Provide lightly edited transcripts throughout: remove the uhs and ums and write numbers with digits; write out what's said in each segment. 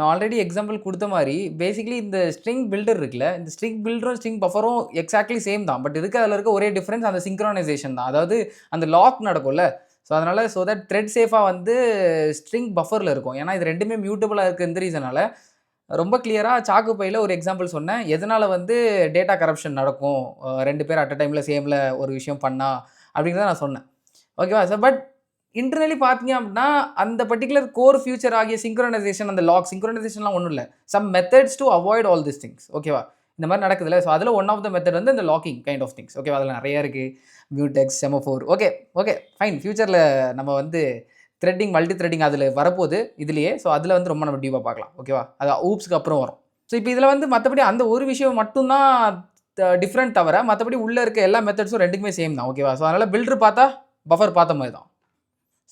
நான் already example கொடுத்த மாதிரி பேசிக்கலி இந்த ஸ்ட்ரிங் பில்டர் இருக்குல்ல, இந்த ஸ்ட்ரிங் பில்டரும் ஸ்ட்ரிங் பஃபரும் எக்ஸாக்ட்லி சேம் தான். பட் அதில் இருக்க ஒரே டிஃப்ரென்ஸ் அந்த சிங்க்ரோனைசேஷன் தான். அதாவது அந்த லாக் நடக்கும்ல, ஸோ அதனால் தட் த்ரெட் சேஃபாக வந்து ஸ்ட்ரிங் பஃபரில் இருக்கும். ஏன்னா இது ரெண்டுமே மியூட்டபுளாக இருக்குது. இந்த ரீசனால் ரொம்ப கிளியராக சாக்கு பையில் ஒரு எக்ஸாம்பிள் சொன்னேன். எதனால் வந்து டேட்டா கரப்ஷன் நடக்கும் 2 பேர் அட் அ டைமில் சேமில் ஒரு விஷயம் பண்ணா அப்படிங்கிறத நான் சொன்னேன். ஓகேவா சார்? பட் இன்டர்னலி பார்த்தீங்க அப்படின்னா அந்த பர்டிகுலர் கோர் ஃபியூச்சர் ஆகிய சிங்க்ரோனைசேஷன், அந்த லாக் சிங்க்ரோனைசேஷன்லாம் ஒன்றும் இல்லை. Some methods to avoid all this things. ஓகேவா? இந்த மாதிரி நடக்குதுல்ல, ஸோ அதில் ஒன் ஆஃப் த மெத்தட் வந்து இந்த லாக்கிங் கைண்ட் ஆஃப் திங்ஸ். ஓகேவா? அதில் நிறைய இருக்குது. Mutex, semaphore. Okay fine. ஃபியூச்சரில் நம்ம வந்து த்ரெட்டிங், மல்டி த்ரெட்டிங் அதில் வரப்போகுது இதுலேயே. ஸோ அதில் வந்து ரொம்ப நம்ம டீப்பாக பார்க்கலாம். ஓகேவா? அது ஊப்ஸ்க்கு அப்புறம் வரும். ஸோ இப்போ இதில் வந்து மற்றபடி அந்த ஒரு விஷயம் மட்டும்தான் டிஃப்ரெண்ட் தவிர மற்றபடி உள்ளே இருக்க எல்லா மெத்தட்ஸும் ரெண்டுக்குமே சேம் தான். ஓகேவா? ஸோ அதனால் பில்டர் பார்த்தா பஃபர் பார்த்த மாதிரி தான்.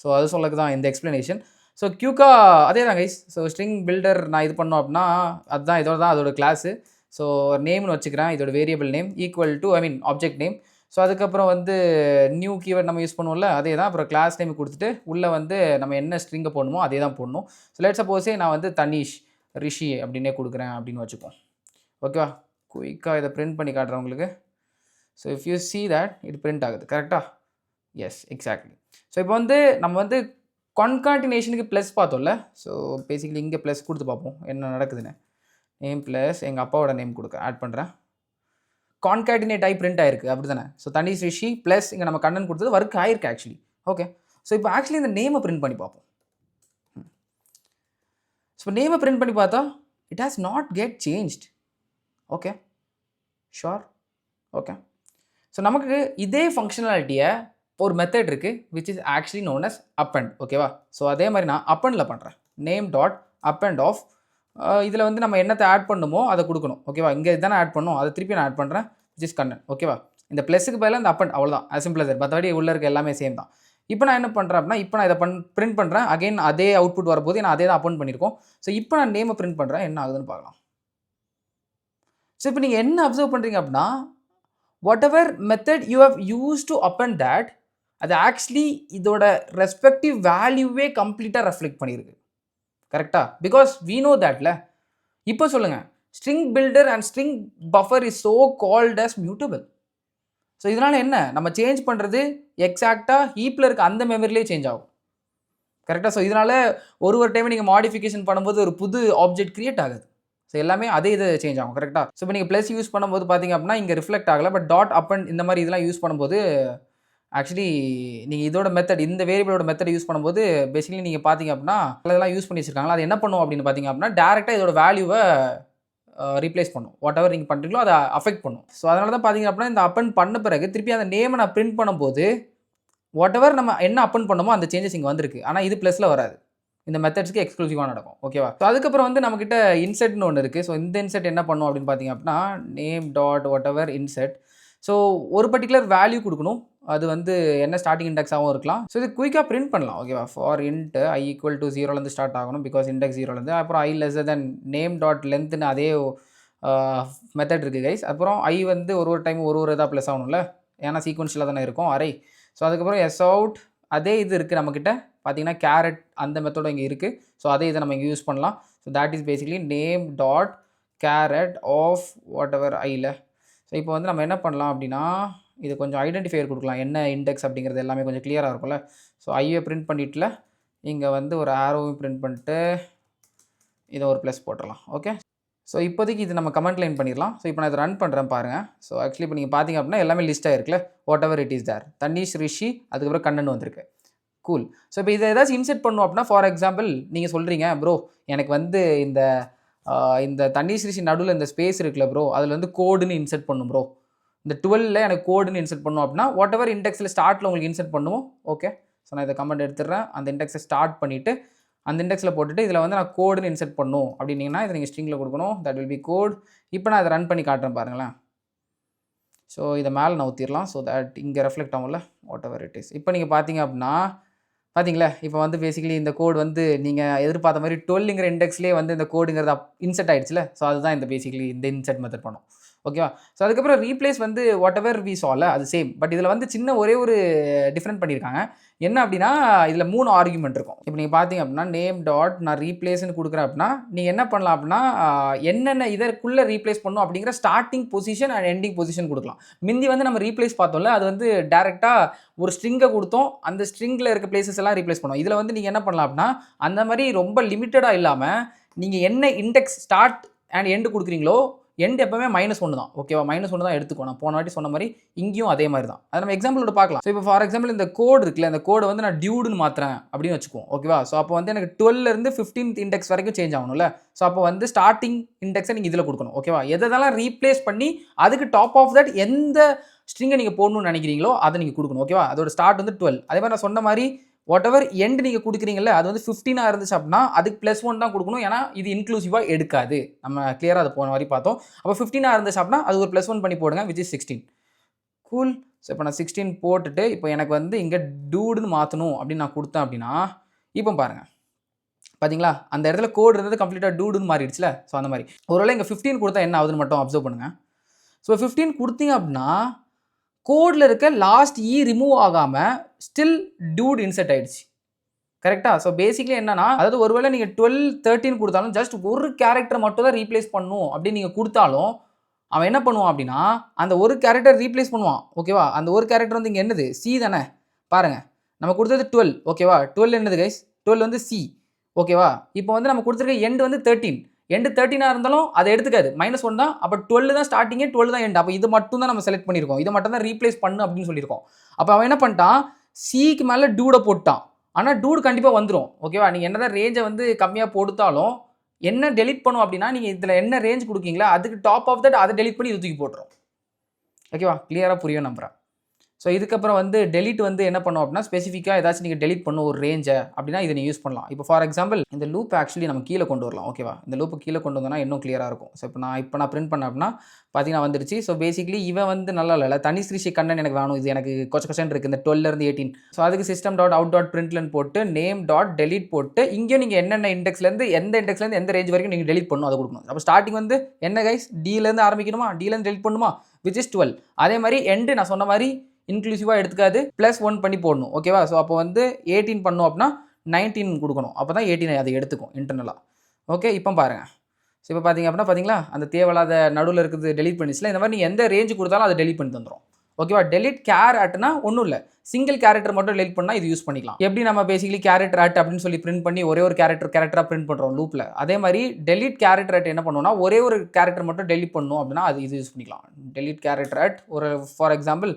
ஸோ அது சொல்லக்கு தான் இந்த எக்ஸ்ப்ளனேஷன். ஸோ கியூக்கா அதே தான் கைஸ். ஸோ ஸ்ட்ரிங் பில்டர் நான் இது பண்ணோம் அப்படின்னா அதுதான் இதோட தான் அதோட கிளாஸு. ஸோ நேம்னு வச்சுக்கிறேன். இதோட variable name equal to object name. So அதுக்கப்புறம் வந்து நியூ கீவேர்ட் நம்ம யூஸ் பண்ணுவோம்ல, அதே தான். அப்புறம் கிளாஸ் நேம் கொடுத்துட்டு உள்ளே வந்து நம்ம என்ன ஸ்ட்ரிங்கை போடணுமோ அதே தான் போடணும். ஸோ லெட் சப்போஸே நான் வந்து தனிஷ் ரிஷி அப்படின்னே கொடுக்குறேன் அப்படின்னு வச்சுப்போம். ஓகேவா? குயிக்காக இதை பிரிண்ட் பண்ணி காட்டுறேன் உங்களுக்கு. So if you see that it print ஆகுது கரெக்டாக? Yes, exactly. ஸோ இப்போ வந்து நம்ம வந்து கான்கான்டினேஷனுக்கு ப்ளஸ் பார்த்தோம்ல. ஸோ பேசிக்கலி இங்கே ப்ளஸ் கொடுத்து பார்ப்போம் என்ன நடக்குதுன்னு. நேம் ப்ளஸ் எங்கள் அப்பாவோட நேம் ஆட் பண்ணுறேன். கான்காட்டினேட் ஆகி பிரிண்ட் ஆயிருக்கு அப்படி தானே? ஸோ தனிஷ் ரிஷி ப்ளஸ் இங்கே நம்ம கண்ணன் கொடுத்தது ஒர்க் ஆயிருக்கு ஆக்சுவலி. ஓகே, ஸோ இப்போ ஆக்சுவலி இந்த நேமை பிரிண்ட் பண்ணி பார்ப்போம். ஸோ நேமை பிரிண்ட் பண்ணி பார்த்தா it has not get changed. Okay, sure. Okay, so நமக்கு இதே ஃபங்க்ஷனாலிட்டியை ஒரு மெத்தட் இருக்குது which is actually known as append. ஓகேவா? ஸோ அதே மாதிரி நான் அப்பண்டில் பண்ணுறேன். நேம் டாட் அப்பண்ட் ஆஃப் இதில் வந்து நம்ம என்னத்தை ஆட் பண்ணுமோ அதை கொடுக்கணும். ஓகேவா? இங்கே இதுதானே ஆட் பண்ணணும், அதை திருப்பி நான் ஆட் பண்ணுறேன் விச் இஸ் கண்ணன். ஓகேவா? இந்த ப்ளஸுக்கு பதிலாக இந்த அப்பண்ட், அவ்வளோதான். as simple as that. மற்றபடி உள்ள இருக்க எல்லாமே சேம் தான். இப்போ நான் என்ன பண்ணுறேன் அப்படின்னா, இப்போ நான் இதை பிரிண்ட் பண்ணுறேன். அகைன் அதே அவுட்புட் வரப்போது. நான் அதே தான் அப்பண்ட் பண்ணியிருக்கோம். ஸோ இப்போ நான் நேமை பிரிண்ட் பண்ணுறேன். என்ன ஆகுதுன்னு பார்க்கலாம். ஸோ இப்போ நீங்கள் என்ன அப்சர்வ் பண்ணுறீங்க அப்படின்னா, whatever method you have used to append that, அது ஆக்சுவலி இதோட ரெஸ்பெக்டிவ் வேல்யூவே கம்ப்ளீட்டாக ரெஃப்ளெக்ட் பண்ணியிருக்கு. கரெக்டாக? பிகாஸ் we know thatல. இப்போ சொல்லுங்கள், string builder and string buffer is so called as mutable. So இதனால் என்ன, நம்ம சேஞ்ச் பண்ணுறது எக்ஸாக்டாக ஹீப்பில் இருக்க அந்த மெமரிலே சேஞ்ச் ஆகும். கரெக்டாக? ஸோ இதனால் ஒரு டைம் நீங்கள் மாடிஃபிகேஷன் பண்ணும்போது ஒரு புது ஆப்ஜெக்ட் கிரியேட் ஆகுது. ஸோ எல்லாமே அதே இது சேஞ்ச் ஆகும். கரெக்டாக? ஸோ இப்போ நீங்கள் ப்ளஸ் யூஸ் பண்ணும்போது பார்த்தீங்க அப்படின்னா இங்கே ரிஃப்ளெக்ட் ஆகலை. பட் டாட் அப்பண்ட் இந்த மாதிரி இதெல்லாம் யூஸ் பண்ணும்போது ஆக்சுவலி நீங்கள் இதோட மெத்தட், இந்த வேரியபிளோட மெத்தட் யூஸ் பண்ணும்போது பேசிக்கலி நீங்கள் பார்த்தீங்க அப்படின்னா அதெல்லாம் யூஸ் பண்ணி வச்சிருக்காங்களா, அது என்ன பண்ணும் அப்படின்னு பார்த்தீங்க அப்படின்னா டேரெக்டாக இதோட வேல்யூவை ரீப்ளேஸ் பண்ணும். வாட் எவர் நீங்கள் பண்ணுறீங்களோ அதை அஃபெக்ட் பண்ணும். ஸோ அதனால தான் பார்த்தீங்க அப்படின்னா இந்த அப்பண்ட் பண்ண பிறகு திருப்பி அந்த நேமை நான் பிரிண்ட் பண்ணும்போது வாட் எவர் நம்ம என்ன அப்பண்ட் பண்ணமோ அந்த சேஞ்சஸ் இங்கே வந்திருக்கு. ஆனால் இது ப்ளஸில் வராது. இந்த மெத்தட்ஸ்க்கு எக்ஸ்க்ளூசிவாக நடக்கும். ஓகேவா? ஸோ அதுக்கப்புறம் வந்து நம்மக்கிட்ட இன்செட்னு ஒன்று இருக்குது. ஸோ இந்த இன்செட் என்ன பண்ணும் அப்படின்னு பார்த்தீங்க அப்படின்னா name dot what ever inset. So ஒரு பர்டிகுலர் வேல்யூ கொடுக்கணும். அது வந்து என்ன ஸ்டார்டிங் இண்டெக்ஸாகவும் இருக்கலாம். ஸோ இது குயிக்காக பிரிண்ட் பண்ணலாம். ஓகேவா? For int I equal to 0லேருந்து ஸ்டார்ட் ஆகணும். பிகாஸ் இண்டெக்ஸ் 0லேருந்து. அப்புறம் I lesser than name dot லென்த்னு அதே மெத்தட் இருக்குது கைஸ். அப்புறம் ஐ வந்து ஒரு டைம் ஒரு இதாக ப்ளஸ் ஆகணும்ல, ஏன்னா சீக்வன்ஷியலாக தானே இருக்கும் அரே. ஸோ அதுக்கப்புறம் எஸ் அவுட் அதே இது இருக்குது நம்மக்கிட்ட பார்த்தீங்கன்னா கேரட் அந்த மெத்தடும் இங்கே இருக்குது. ஸோ அதே இதை நம்ம இங்கே யூஸ் பண்ணலாம். So that is basically name dot charAt of whatever ஐயில். ஸோ இப்போ வந்து நம்ம என்ன பண்ணலாம் அப்படின்னா இது கொஞ்சம் ஐடென்டிஃபையர் கொடுக்கலாம், என்ன இண்டெக்ஸ் அப்படிங்கிறது எல்லாமே கொஞ்சம் கிளியராக இருக்கும்ல. ஸோ ஐயை பிரிண்ட் பண்ணிட்டுல இங்கே வந்து ஒரு ஆரோவும் பிரிண்ட் பண்ணிட்டு இதை ஒரு ப்ளஸ் போட்டுடலாம். ஓகே, ஸோ இப்போதைக்கு இது நம்ம கமெண்ட் லைன் பண்ணிடலாம். ஸோ இப்போ நான் இதை ரன் பண்ணுறேன் பாருங்கள். ஸோ ஆக்சுவலி இப்போ நீங்கள் பார்த்தீங்க அப்படின்னா எல்லாமே லிஸ்ட்டாக இருக்குல்ல, whatever it is there. Tanish Rishi அதுக்கப்புறம் கண்ணன் வந்திருக்கு. கூல். ஸோ இப்போ இதை ஏதாச்சும் இன்செர்ட் பண்ணணும் அப்படின்னா ஃபார் எக்ஸாம்பிள் நீங்கள் சொல்கிறீங்க ப்ரோ எனக்கு வந்து இந்த தனிஷ் ரிஷி நடுவில் இந்த ஸ்பேஸ் இருக்குல்ல ப்ரோ, அதில் வந்து கோடுன்னு இன்செர்ட் பண்ணும் ப்ரோ, இந்த 12ல் எனக்கு கோடுன்னு இன்செர்ட் பண்ணும் அப்படின்னா வாட் எவர் இண்டெக்ஸில் ஸ்டார்ட்டில் உங்களுக்கு இன்செர்ட் பண்ணுவோம். ஓகே, ஸோ நான் இதை கமெண்ட் எடுத்துடுறேன். அந்த இண்டெக்ஸை ஸ்டார்ட் பண்ணிவிட்டு அந்த இண்டெக்ஸில் போட்டுட்டு இதில் வந்து நான் கோடுன்னு இன்செர்ட் பண்ணணும் அப்படின்னீங்கன்னா இதை நீங்கள் ஸ்ட்ரிங்கில் கொடுக்கணும். That will be code. இப்போ நான் இதை ரன் பண்ணி காட்டுறேன் பாருங்களேன். ஸோ இதை மேலே நவுத்திடலாம். ஸோ தட் இங்கே ரெஃப்ளெக்ட் ஆகும்ல வாட் எவர் இட் இஸ். இப்போ நீங்கள் பார்த்தீங்க அப்படின்னா பார்த்தீங்களா இப்போ வந்து பேசிக்கலி இந்த கோடு வந்து நீங்கள் எதிர்பார்த்த மாதிரி 12ங்கிற இண்டெக்ஸ்லேயே வந்து இந்த கோடுங்கிறது இன்செர்ட் ஆகிடுச்சுல. ஸோ அதுதான் இந்த பேசிக்கலி இந்த இன்செர்ட் மெத்தட் பண்ணும். ஓகேவா? ஸோ அதுக்கப்புறம் ரீப்ளேஸ் வந்து வாட் எவர் வி சால அது சேம். பட் இதில் வந்து சின்ன ஒரே ஒரு டிஃப்ரெண்ட் பண்ணியிருக்காங்க. என்ன அப்படின்னா, இதில் 3 ஆர்குமெண்ட் இருக்கும். இப்போ நீங்கள் பார்த்தீங்க அப்படின்னா, நேம் டாட் நான் ரீப்ளேஸ்ன்னு கொடுக்குறேன் அப்படின்னா, நீங்கள் என்ன பண்ணலாம் அப்படின்னா, என்னென்ன இதற்குள்ளே ரீப்ளேஸ் பண்ணணும் அப்படிங்கிற starting position and ending position கொடுக்கலாம். முந்தி வந்து நம்ம ரீப்ளேஸ் பார்த்தோம்ல, அது வந்து டேரெக்டாக ஒரு ஸ்ட்ரிங்கை கொடுத்தோம், அந்த ஸ்ட்ரிங்கில் இருக்க பிளேசஸ் எல்லாம் ரீப்ளேஸ் பண்ணுவோம். இதில் வந்து நீங்கள் என்ன பண்ணலாம் அப்படின்னா, அந்த மாதிரி ரொம்ப லிமிட்டடாக இல்லாமல் நீங்கள் என்ன இண்டெக்ஸ் ஸ்டார்ட் அண்ட் எண்டு கொடுக்குறீங்களோ, எண்ட் எப்பவுமே -1 தான். ஓகேவா? -1 தான் எடுத்துக்கோ. நான் போன வாட்டி சொன்ன மாதிரி இங்கேயும் அதே மாதிரி தான். அதை நம்ம எக்ஸாம்பிளோட பார்க்கலாம். ஸோ இப்போ ஃபார் எக்ஸாம்பிள் இந்த கோட் இருக்குல்ல, இந்த கோடை வந்து நான் டியூடுன்னு மாற்றுறேன் அப்படின்னு வச்சுக்குவோம். ஓகேவா? ஸோ அப்போ வந்து எனக்கு 12லேருந்து 15th இண்டெக்ஸ் வரைக்கும் சேஞ்ச் ஆகணும்ல. ஸோ அப்போ வந்து ஸ்டார்டிங் இண்டெக்ஸை நீங்கள் இதில் கொடுக்கணும். ஓகேவா? எதெல்லாம் ரீப்ளேஸ் பண்ணி அதுக்கு டாப் ஆஃப் தட் எந்த ஸ்ட்ரிங்கை நீங்கள் போடணும்னு நினைக்கிறீங்களோ அதை நீங்கள் கொடுக்கணும். ஓகேவா? அதோட ஸ்டார்ட் வந்து 12. அதே மாதிரி நான் சொன்ன மாதிரி வாட் எவர் எண்ட் நீங்கள் கொடுக்குறீங்கல்ல, அது வந்து 15 இருந்துச்சு அப்படின்னா அதுக்கு +1 தான் கொடுக்கணும். ஏன்னா இது இன்க்ளூசிவாக எடுக்காது. நம்ம கிளியராக அதை போன மாதிரி பார்த்தோம். அப்போ 15 இருந்துச்சு அப்படின்னா அது ஒரு +1 பண்ணி போடுங்க, விச் இஸ் 16. கூல். ஸோ இப்போ நான் 16 போட்டுட்டு இப்போ எனக்கு வந்து இங்கே டூடுன்னு மாற்றணும் அப்படின்னு நான் கொடுத்தேன் அப்படின்னா, இப்போ பாருங்கள் பார்த்தீங்களா, அந்த இடத்துல கோடு இருந்தது கம்ப்ளீட்டாக டூடுன்னு மாறிடுச்சுல. ஸோ அந்த மாதிரி ஒருவேளை இங்கே 15 கொடுத்தா என்ன ஆகுதுன்னு மட்டும் அப்சர்வ் பண்ணுங்கள். ஸோ 15 கொடுத்தீங்க அப்படின்னா கோடில் இருக்க லாஸ்ட் ரிமூவ் ஆகாமல் ஸ்டில் டூட் இன்செர்ட் ஆயிடுச்சு. கரெக்டா? ஸோ பேசிக்லி என்னன்னா, அதாவது ஒருவேளை நீங்கள் 12, 13 கொடுத்தாலும் ஜஸ்ட் ஒரு கேரக்டர் மட்டும் தான் ரீப்ளேஸ் பண்ணும் அப்படின்னு நீங்கள் கொடுத்தாலும் அவன் என்ன பண்ணுவான் அப்படின்னா, அந்த ஒரு கேரக்டர் ரீப்ளேஸ் பண்ணுவான். ஓகேவா? அந்த ஒரு கேரக்டர் வந்து இங்கே என்னது? சி தானே? பாருங்கள், நம்ம கொடுத்தது 12. ஓகேவா? 12 என்னது கைஸ்? 12 வந்து சி. ஓகேவா? இப்போ வந்து நம்ம கொடுத்துருக்க எண்ட் வந்து 13. எண்டு 13 இருந்தாலும் அதை எடுத்துக்காது, -1 தான். அப்போ 12 தான் ஸ்டார்டிங்கே, 12 தான் எண்ட். அப்போ இது மட்டும் தான் நம்ம செலக்ட் பண்ணியிருக்கோம். இதை மட்டும் தான் ரீப்ளேஸ் பண்ணு அப்படின்னு சொல்லியிருக்கோம். அப்போ அவன் என்ன பண்ணிட்டான், சிக்கு மேலே டூடை போட்டான். ஆனால் டூடு கண்டிப்பாக வந்துடும். ஓகேவா? நீங்கள் என்னதான் ரேஞ்சை வந்து கம்மியாக போட்டாலும் என்ன டெலிட் பண்ணும் அப்படின்னா, நீங்கள் இதில் என்ன ரேஞ்ச் கொடுக்கீங்களா அதுக்கு டாப் ஆஃப் தட் அதை டெலிட் பண்ணி இது தூக்கி போட்டுரும். ஓகேவா? கிளியராக புரியும் நம்புறேன். ஸோ இதுக்கப்புறம் வந்து டெலிட் வந்து என்ன பண்ணும் அப்படின்னா, ஸ்பெசிஃபிக்காக ஏதாச்சும் நீங்கள் டெலிட் பண்ணும் ஒரு ரேஞ்சை அப்படின்னா இதை நீங்கள் யூஸ் பண்ணலாம். இப்போ ஃபார் எக்ஸாம்பிள் இந்த லூப் ஆக்சுவலி நம்ம கீழே கொண்டு வரலாம். ஓகேவா? இந்த லூப்பு கீழே கொண்டு வந்தோம்னா இன்னும் கிளியராக இருக்கும். ஸோ இப்போ நான் பிரிண்ட் பண்ணேன் அப்படின்னா பார்த்தீங்கன்னா வந்துருச்சு. ஸோ பேசிக்லி இவன் வந்து நல்லா இல்லை, தனிஷ்ரிஷி கண்ணன் எனக்கு வேணும், இது எனக்கு கொச்சன் இருக்குது இந்த 12லேருந்து 18. ஸோ அதுக்கு system.out.println போட்டு name.delete போட்டு இங்கேயும் நீங்கள் என்னென்ன இண்டெக்ஸ்லேருந்து எந்த ரேஞ்ச் வரைக்கும் நீங்கள் டெலிட் பண்ணணும் அதை கொடுக்கணும். அப்போ ஸ்டார்டிங் வந்து என்ன கைஸ், டிலேருந்து ஆரம்பிக்கணுமா, டிலேருந்து டெலிட் பண்ணுமா, விச் இஸ் 12. அதே மாதிரி எண்டு நான் சொன்ன மாதிரி இன்க்ளூசிவாக எடுத்துக்காது, +1 பண்ணி போடணும். ஓகேவா? ஸோ அப்போ வந்து 18 பண்ணோம் அப்படின்னா 19 கொடுக்கணும். அப்போ தான் 18 அதை எடுத்துக்கும் இன்டர்னலாக. ஓகே, இப்போ பாருங்கள். ஸோ இப்போ பார்த்தீங்க அப்படின்னா பார்த்தீங்களா, அந்த தேவையில்லாத நடுவில் இருக்கிறது டெலிட் பண்ணிச்சுல. இந்த மாதிரி நீங்கள் எந்த ரேஞ்சு கொடுத்தாலும் அதை டெலிட் பண்ணி தந்துடும். ஓகேவா? டெலிட் கேரட்னா ஒன்றும் இல்லை, சிங்கிள் கேரக்டர் மட்டும் டெலிட் பண்ணால் இது யூஸ் பண்ணிக்கலாம். எப்படி நம்ம பேசிக்கலி கேரக்டர் அட் அப்படின்னு சொல்லி பிரிண்ட் பண்ணி ஒரே ஒரு கேரக்டராக பிரிண்ட் பண்ணுறோம் லூப்பில், அதே மாதிரி டெலிட் கேரக்டர் அட் என்ன பண்ணுவோம்னா ஒரே ஒரு கேரக்டர் மட்டும் டெலிட் பண்ணணும் அப்படின்னா அது இது யூஸ் பண்ணிக்கலாம். டெலிட் கேரக்டர் அட் ஒரு ஃபார் எக்ஸாம்பிள்.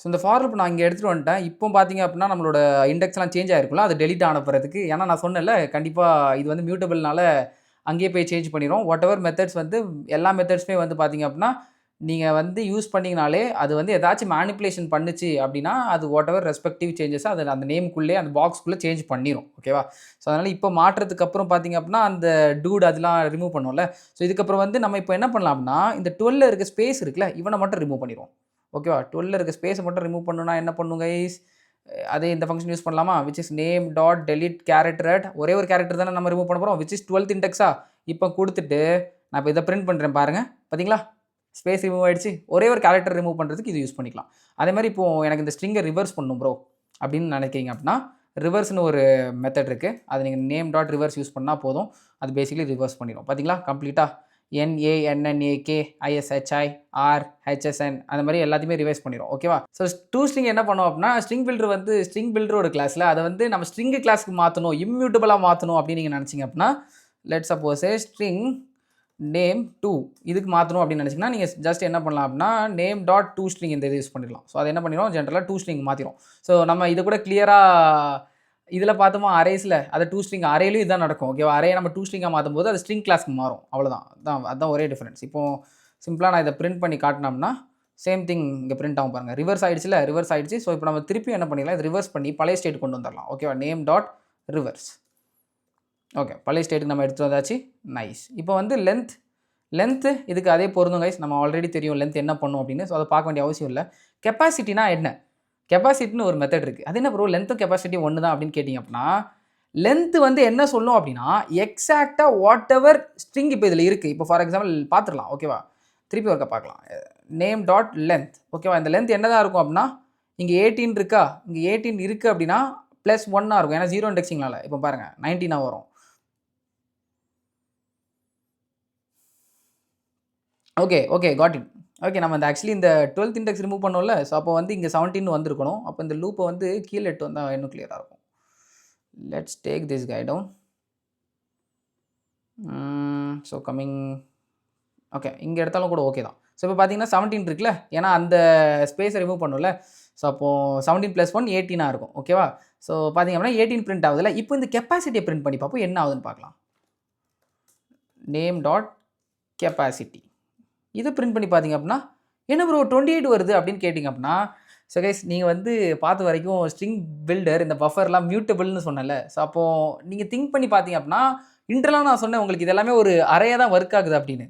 ஸோ இந்த ஃபார் லூப் நான் இங்கே எடுத்துகிட்டு வந்துட்டேன். இப்போ பார்த்தீங்க அப்படின்னா நம்மளோட இண்டெக்ஸ்லாம் சேஞ்ச் ஆகிருக்கும்ல, அது டெலிட் ஆன பிறகு. ஏன்னா நான் சொன்னேன்ல, கண்டிப்பாக இது வந்து மியூட்டபிள்னால அங்கேயே போய் சேஞ்ச் பண்ணிடும். வாட் எவர் மெத்தட்ஸ் வந்து எல்லா மெத்தட்ஸுமே வந்து பார்த்தீங்க அப்படின்னா நீங்கள் வந்து யூஸ் பண்ணிங்கனாலே அது வந்து ஏதாச்சும் மேனிப்புலேஷன் பண்ணுச்சு அப்படின்னா அது வாட் எவர் ரெஸ்பெக்டிவ் சேஞ்சஸ் அது அந்த நேமுக்குள்ளே அந்த பாக்ஸ்க்குள்ளே சேஞ்ச் பண்ணிடும். ஓகேவா? ஸோ அதனால் இப்போ மாற்றத்துக்கு அப்புறம் பார்த்தீங்க அப்படின்னா அந்த டூட் அதெல்லாம் ரிமூவ் பண்ணோம்ல. ஸோ இதுக்கப்புறம் வந்து நம்ம இப்போ என்ன பண்ணலாம் அப்படின்னா இந்த 12 இருக்க ஸ்பேஸ் இருக்குல்ல, இவனை மட்டும் ரிமூவ் பண்ணிடுவோம். ஓகேவா? 12 இருக்க ஸ்பேஸை மட்டும் ரிமூவ் பண்ணணும்னா என்ன பண்ணுங்க கைஸ், அதே இந்த ஃபங்க்ஷன் யூஸ் பண்ணலாமா, which is name.delete character at ஒரே ஒரு கேரக்டர் தானே நம்ம ரிமூவ் பண்ண போகிறோம், விச் இஸ் 12th இண்டெக்ஸா. இப்போ கொடுத்துட்டு நான் இப்போ இதை பிரிண்ட் பண்ணுறேன் பாருங்கள், பார்த்தீங்களா ஸ்பேஸ் ரிமூவ் ஆகிடுச்சு. ஒரே ஒரு கேரக்டர் ரிமூவ் பண்ணுறதுக்கு இது யூஸ் பண்ணிக்கலாம். அதே மாதிரி இப்போது எனக்கு இந்த ஸ்ட்ரிங்கை ரிவர்ஸ் பண்ணணும் ப்ரோ அப்படின்னு நினைக்கிறீங்க அப்படின்னா ரிவர்ஸ்னு ஒரு மெத்தட் இருக்குது, அது நீங்கள் name.reverse யூஸ் பண்ணால் போதும், அது பேசிக்கலி ரிவர்ஸ் பண்ணிடும். பார்த்தீங்களா கம்ப்ளீட்டாக NANNAKISHIRHSN அந்த மாதிரி எல்லாத்தையுமே ரிவைஸ் பண்ணிடும். ஓகேவா? ஸோ டூ ஸ்ட்ரிங் என்ன பண்ணோம் அப்படின்னா ஸ்ட்ரிங் பில்டர் ஒரு கிளாஸில் அதை வந்து நம்ம ஸ்ட்ரிங் கிளாஸ்க்கு மாற்றணும், இம்யூட்டபிளாக மாற்றணும் அப்படின்னு நீங்கள் நினச்சிங்க அப்படின்னா லெட் சப்போஸ் ஸ்ட்ரிங் name2 இதுக்கு மாற்றணும் அப்படின்னு நினச்சிங்கன்னா நீங்கள் ஜஸ்ட் என்ன பண்ணலாம் அப்படின்னா name.toString இந்த இது யூஸ் பண்ணிடலாம். ஸோ அது என்ன பண்ணிடும், ஜென்ரலாக 2 ஸ்ட்ரிங் மாற்றிடும். ஸோ நம்ம இது கூட கிளியராக இதில் பார்த்தோமா அரேஸில் அதை 2 ஸ்ட்ரிங் அரேலையும் இதுதான் நடக்கும். ஓகேவா? அரே நம்ம 2 ஸ்ட்ரிங்காக மாற்றும் போது அது ஸ்ட்ரிங் கிளாஸ்க்கு மாறும். அவ்வளோதான், அதுதான் ஒரே டிஃப்ரென்ஸ். இப்போது சிம்பிளாக நான் இதை பிரிண்ட் பண்ணி காட்டினோம்னா சேம் திங் இங்கே பிரிண்ட் ஆகும் பாருங்கள். ரிவர்ஸ் ஆகிடுச்சு. ஸோ இப்போ நம்ம திருப்பி என்ன பண்ணிடலாம், இது ரிவர்ஸ் பண்ணி பழைய ஸ்டேட் கொண்டு வந்துடலாம். ஓகேவா? name.reverse. ஓகே, பழைய ஸ்டேட்டுக்கு நம்ம எடுத்து வந்தாச்சு. நைஸ். இப்போ வந்து லென்த்து இதுக்கு அதே பொருந்தும் கைஸ், நம்ம ஆல்ரெடி தெரியும் லென்த் என்ன பண்ணும் அப்படின்னு. ஸோ அதை பார்க்க வேண்டிய அவசியம் இல்லை. கெப்பாசிட்டினா என்ன, கெப்பாசிட்டின்னு ஒரு மெத்தட் இருக்குது. அது என்ன ப்ரோ லென்த்தும் கெப்பாசிட்டி ஒன்று தான் அப்படின்னு கேட்டிங்க அப்படின்னா லென்த்து வந்து என்ன சொல்லும் அப்படின்னா எக்ஸாக்டாக வாட் எவர் ஸ்ட்ரிங் இப்போ இதில் இருக்குது. இப்போ ஃபார் எக்ஸாம்பிள் பார்த்துடலாம். ஓகேவா? திருப்பி ஒருக்க பார்க்கலாம். Name dot length. ஓகேவா, இந்த லென்த் என்னதான் இருக்கும் அப்படின்னா இங்கே 18 இருக்கா, இங்கே 18 இருக்குது அப்படின்னா +1 இருக்கும். ஏன்னா 0 இண்டெக்ஸிங்னால. இப்போ பாருங்கள் 19 வரும். Okay got it. ஓகே, நம்ம இந்த ஆக்சுவலி இந்த 12th இண்டெக்ஸ் ரிமூவ் பண்ணோம்ல, ஸோ அப்போ வந்து இங்கே 17 வந்திருக்கணும். அப்போ இந்த லூப்பை வந்து கீழே எட்டு வந்தால் இன்னும் கிளியராக இருக்கும். Let's take this guy down. So coming okay, இங்கே எடுத்தாலும் கூட ஓகே தான். ஸோ இப்போ பார்த்தீங்கன்னா 17 இருக்குல்ல, ஏன்னா அந்த ஸ்பேஸை ரிமூவ் பண்ணோம்ல. ஸோ அப்போது 17 + 1 18 இருக்கும். ஓகேவா, ஸோ பார்த்தீங்க அப்படின்னா 18 பிரிண்ட் ஆகுதுல்ல. இப்போ இந்த கெப்பாசிட்டியை பிரிண்ட் பண்ணி பார்ப்போம் என்ன ஆகுதுன்னு பார்க்கலாம். நேம் டாட் கெப்பாசிட்டி இதை பிரிண்ட் பண்ணி பார்த்தீங்க அப்படின்னா என்ன ப்ரோ 28 வருது அப்படின்னு கேட்டிங்க அப்படின்னா, ஸோ கைஸ் நீங்கள் வந்து பார்த்த வரைக்கும் ஸ்ட்ரிங் பில்டர் இந்த பஃபர்லாம் மியூட்டபிள்னு சொன்னல. ஸோ அப்போது நீங்கள் திங்க் பண்ணி பார்த்தீங்க அப்படின்னா இன்டர்லாக நான் சொன்னேன் உங்களுக்கு இது எல்லாமே ஒரு அரேயாக தான் ஒர்க் ஆகுது அப்படின்னு.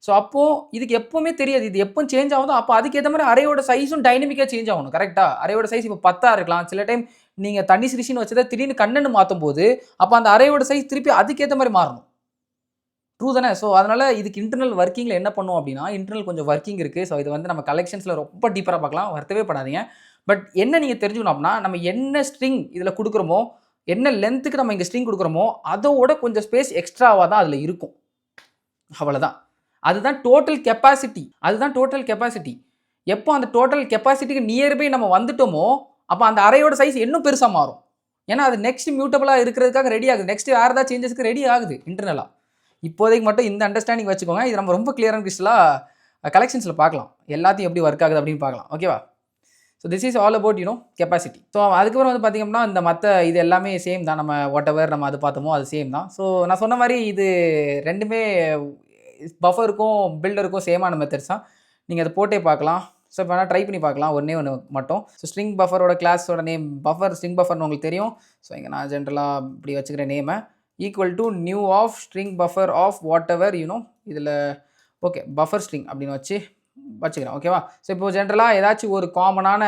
ஸோ அப்போது இதுக்கு எப்போவுமே தெரியாது இது எப்போ சேஞ்ச் ஆகுதோ அப்போ அதுக்கேற்ற மாதிரி அரேயோட சைஸும் டைனமிக்காக சேஞ்ச் ஆகணும். கரெக்டாக, அரேயோட சைஸ் இப்போ 10 இருக்கலாம். சில டைம் நீங்கள் தனிஷ் ரிஷின்னு வச்சதை திடீர்னு கண்ணன்னு மாற்றும் போது அப்போ அந்த அரேயோட சைஸ் திருப்பி அதுக்கேற்ற மாதிரி மாறணும். ட்ரூ தானே. ஸோ அதனால் இதுக்கு இன்டர்னல் ஒர்க்கிங்கில் என்ன பண்ணும் அப்படின்னா, இன்டர்னல் கொஞ்சம் ஒர்க்கிங் இருக்குது. ஸோ இது வந்து நம்ம கலெக்ஷன்ஸில் ரொம்ப டீப்பராக பார்க்கலாம், வருத்தவே படாதீங்க. பட் என்ன நீங்கள் தெரிஞ்சுக்கணும் அப்படின்னா, நம்ம என்ன ஸ்ட்ரிங் இதில் கொடுக்குறோமோ, என்ன லென்த்துக்கு நம்ம இங்கே ஸ்ட்ரிங் கொடுக்குறோமோ அதோட கொஞ்சம் ஸ்பேஸ் எக்ஸ்ட்ராவாக தான் அதில் இருக்கும். அவ்வளோதான். அதுதான் டோட்டல் கெப்பாசிட்டி. எப்போ அந்த டோட்டல் கெப்பாசிட்டிக்கு நியர்பை நம்ம வந்துட்டோமோ அப்போ அந்த அறையோட சைஸ் இன்னும் பெருசாக மாறும். ஏன்னா அது நெக்ஸ்ட் மியூட்டபிளாக இருக்கிறதுக்காக ரெடி ஆகுது. நெக்ஸ்ட் வேறு ஏதாவது சேஞ்சஸ்க்கு ரெடி ஆகுது இன்டர்னலாக. இப்போதைக்கு மட்டும் இந்த அண்டர்ஸ்டாண்டிங் வச்சுக்கோங்க. இது நம்ம ரொம்ப கிளியரான கிறிஸ்டலாக கலெக்ஷன்ஸில் பார்க்கலாம், எல்லாத்தையும் எப்படி ஒர்க் ஆகுது அப்படின்னு பார்க்கலாம். ஓகேவா, so this is all about capacity. So அதுக்கப்புறம் வந்து பார்த்திங்கன்னா இந்த மற்ற இது எல்லாமே சேம் தான். நம்ம வாட் எவர் நம்ம அது பார்த்தோமோ அது சேம் தான். ஸோ நான் சொன்ன மாதிரி இது ரெண்டுமே பஃபருக்கும் பில்டருக்கும் சேமான மெத்தட்ஸ் தான். நீங்கள் அதை போட்டே பார்க்கலாம். ஸோ இப்போ வேணால் ட்ரை பண்ணி பார்க்கலாம், ஒன்றே ஒன்று மட்டும். ஸோ ஸ்ட்ரிங் பஃபரோட கிளாஸோட நேம் பஃபர், ஸ்ட்ரிங் பஃபர்னு உங்களுக்கு தெரியும். ஸோ இங்கே நான் ஜென்ரலாக இப்படி வச்சுக்கிற நேமை equal to new of string buffer of whatever இதில் ஓகே பஃபர் ஸ்ட்ரிங் அப்படின்னு வச்சுக்கிறேன். ஓகேவா, ஸோ இப்போது ஜென்ரலாக ஏதாச்சும் ஒரு காமனான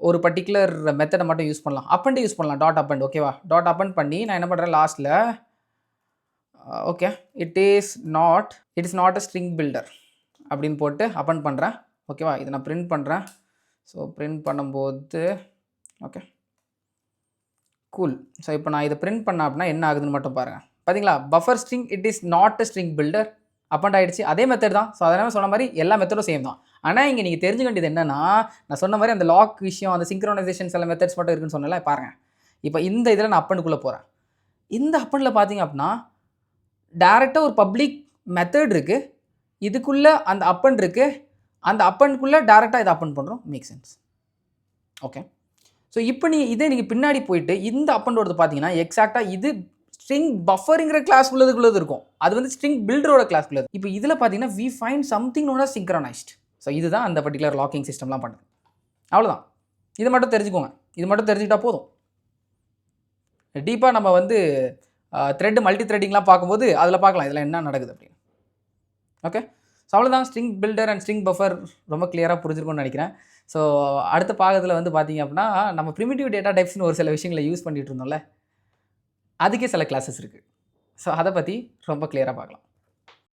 ஒரு பர்டிகுலர் மெத்தடை மட்டும் யூஸ் பண்ணலாம். அப்பண்ட் யூஸ் பண்ணலாம், டாட் அப்பண்ட். ஓகேவா, டாட் அப்பண்ட் பண்ணி நான் என்ன பண்ணுறேன் லாஸ்ட்டில் okay it is not a string builder அப்படின்னு போட்டு அப்பண்ட் பண்ணுறேன். ஓகேவா, இதை நான் பிரிண்ட் பண்ணுறேன். ஸோ பிரிண்ட் பண்ணும்போது ஓகே கூல். ஸோ இப்போ நான் இதை பிரிண்ட் பண்ண அப்படின்னா என்ன ஆகுதுன்னு மட்டும் பாருங்கள். பார்த்தீங்களா, buffer string it is not a string builder append ஆகிடுச்சு. அதே மெத்தட் தான். ஸோ அதனால் சொன்ன மாதிரி எல்லா மெத்தடும் சேம் தான். ஆனால் இங்கே நீங்கள் தெரிஞ்சுக்க வேண்டியது என்னென்னா, நான் சொன்ன மாதிரி அந்த லாக் விஷயம், அந்த சிங்க்ரோனைசேஷன் சில மெத்தட்ஸ் மட்டும் இருக்குன்னு சொன்னல. பாருங்கள், இப்போ இந்த இதில் நான் அப்பண்டுக்குள்ளே போகிறேன். இந்த அப்பண்டில் பார்த்தீங்க அப்படின்னா டேரெக்டாக ஒரு பப்ளிக் மெத்தட் இருக்குது, இதுக்குள்ளே அந்த அப்பண்ட் இருக்குது, அந்த அப்பண்டுக்குள்ளே டேரெக்டாக இதை அப்பண்ட் பண்ணுறோம். Make sense. ஓகே, ஸோ இப்போ நீங்கள் பின்னாடி போயிட்டு இந்த அப்பண்டோடது பார்த்தீங்கன்னா எக்ஸாக்டாக இது ஸ்ட்ரிங் பஃபருங்கிற கிளாஸ் உள்ளதுக்குள்ளது இருக்கும். அது வந்து ஸ்ட்ரிங் பில்டரோட கிளாஸ் உள்ளது. இப்போ இதில் பார்த்தீங்கன்னா we find something known as synchronised. So இதுதான் அந்த பர்டிகுலர் லாக்கிங் சிஸ்டம்லாம் பண்ணுறது. அவ்வளோதான். இது மட்டும் தெரிஞ்சுக்கோங்க. இது மட்டும் தெரிஞ்சுக்கிட்டால் போதும். டீப்பாக நம்ம வந்து த்ரெட் மல்டி த்ரெட்டிங்லாம் பார்க்கும்போது அதில் பார்க்கலாம் இதில் என்ன நடக்குது அப்படின்னு. ஓகே, ஸோ அவ்வளோதான். String builder and string buffer ரொம்ப கிளியராக புரிஞ்சிருக்கும்னு நினைக்கிறேன். ஸோ அடுத்த பாகத்தில் வந்து பார்த்திங்க அப்படின்னா நம்ம ப்ரிமிட்டிவ் டேட்டா டைப்ஸ்னு ஒரு சில விஷயங்களை யூஸ் பண்ணிகிட்டு இருந்தோம்ல, அதுக்கே சில கிளாஸஸ் இருக்குது. ஸோ அதை பற்றி ரொம்ப கிளியராக பார்க்கலாம்.